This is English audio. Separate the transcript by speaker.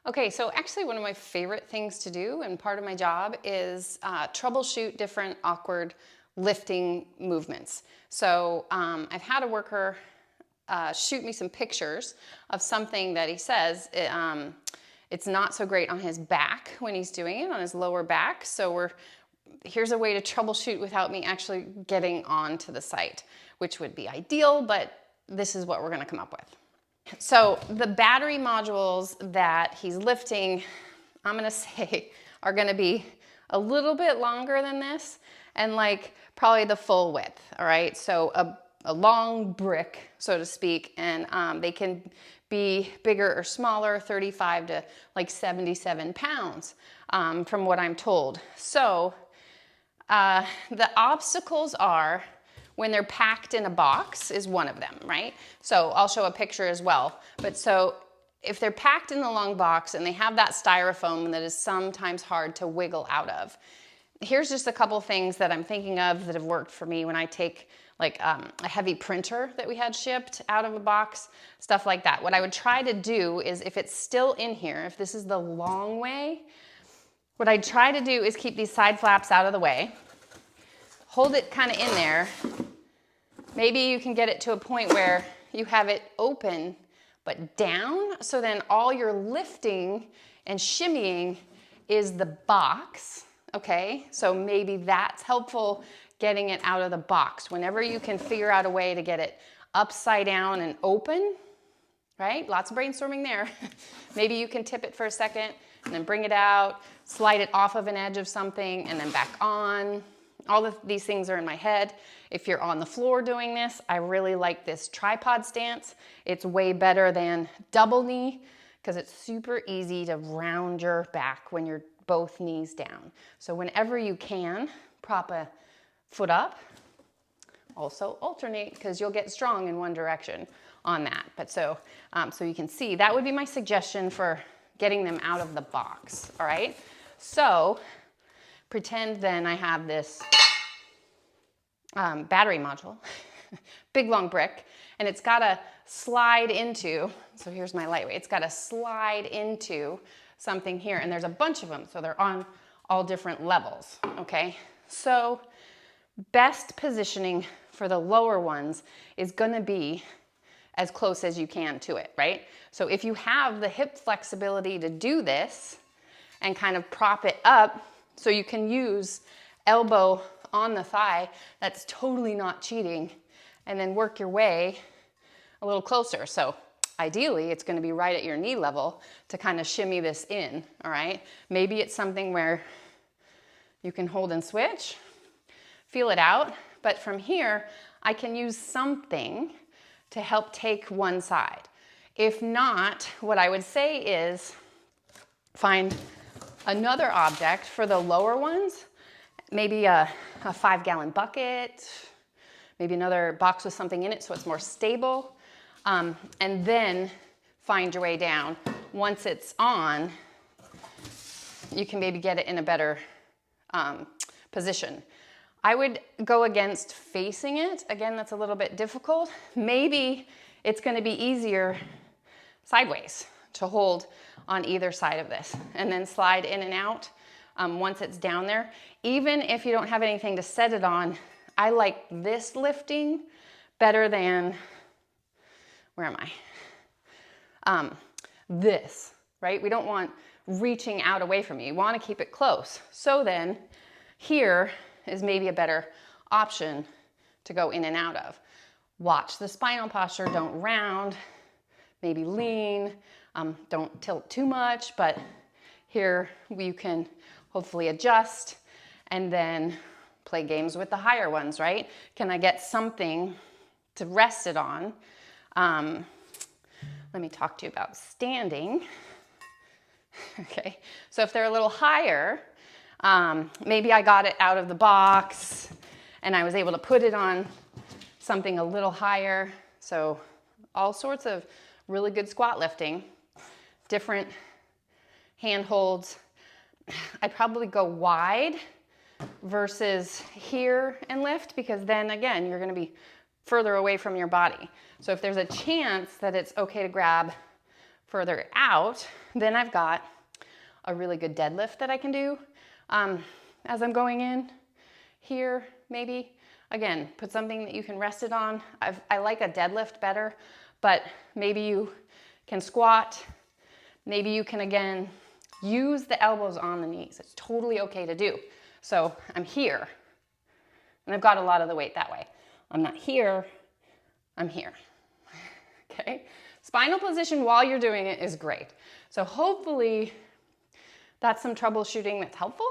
Speaker 1: Okay, so actually one of my favorite things to do and part of my job is troubleshoot different awkward lifting movements. So I've had a worker shoot me some pictures of something that he says it's not so great on his back when he's doing it, on his lower back. So here's a way to troubleshoot without me actually getting onto the site, which would be ideal, but this is what we're gonna come up with. So the battery modules that he's lifting, I'm gonna say, are gonna be a little bit longer than this and like probably the full width, all right? So a long brick, so to speak, and they can be bigger or smaller, 35 to like 77 pounds from what I'm told. So the obstacles are when they're packed in a box is one of them, right? So I'll show a picture as well. But so if they're packed in the long box and they have that styrofoam that is sometimes hard to wiggle out of, here's just a couple things that I'm thinking of that have worked for me when I take like a heavy printer that we had shipped out of a box, stuff like that. What I would try to do is if it's still in here, if this is the long way, what I'd try to do is keep these side flaps out of the way, hold it kind of in there. Maybe you can get it to a point where you have it open but down, so then all you're lifting and shimmying is the box, okay? So maybe that's helpful, getting it out of the box. Whenever you can figure out a way to get it upside down and open, right? Lots of brainstorming there. Maybe you can tip it for a second and then bring it out, slide it off of an edge of something and then back on. All of these things are in my head. If you're on the floor doing this, I really like this tripod stance. It's way better than double knee because it's super easy to round your back when you're both knees down. So whenever you can, prop a foot up. Also alternate because you'll get strong in one direction on that. But so you can see, that would be my suggestion for getting them out of the box, all right? So pretend then I have this battery module, big long brick, and it's got to slide into, so here's my lightweight, it's got to slide into something here, and there's a bunch of them, so they're on all different levels, okay? So best positioning for the lower ones is going to be as close as you can to it, right? So if you have the hip flexibility to do this and kind of prop it up so you can use elbow on the thigh, that's totally not cheating, and then work your way a little closer. So ideally, it's going to be right at your knee level to kind of shimmy this in, all right? Maybe it's something where you can hold and switch, feel it out, but from here, I can use something to help take one side. If not, what I would say is find another object for the lower ones, maybe a 5-gallon bucket, maybe another box with something in it so it's more stable, and then find your way down. Once it's on, you can maybe get it in a better position. I would go against facing it. Again, that's a little bit difficult. Maybe it's going to be easier sideways to hold on either side of this and then slide in and out once it's down there. Even if you don't have anything to set it on, I like this lifting better than, where am I? This, right? We don't want reaching out away from you. You want to keep it close. So then here is maybe a better option to go in and out of. Watch the spinal posture, don't round, maybe lean, don't tilt too much, but here you can hopefully adjust and then play games with the higher ones, right? Can I get something to rest it on? Let me talk to you about standing. Okay, so if they're a little higher, maybe I got it out of the box and I was able to put it on something a little higher. So all sorts of really good squat lifting, different hand holds. I'd probably go wide versus here and lift because then again, you're gonna be further away from your body. So if there's a chance that it's okay to grab further out, then I've got a really good deadlift that I can do as I'm going in here, maybe. Again, put something that you can rest it on. I like a deadlift better, but maybe you can squat. Maybe you can, again, use the elbows on the knees. It's totally okay to do. So I'm here, and I've got a lot of the weight that way. I'm not here, I'm here, okay? Spinal position while you're doing it is great. So hopefully that's some troubleshooting that's helpful.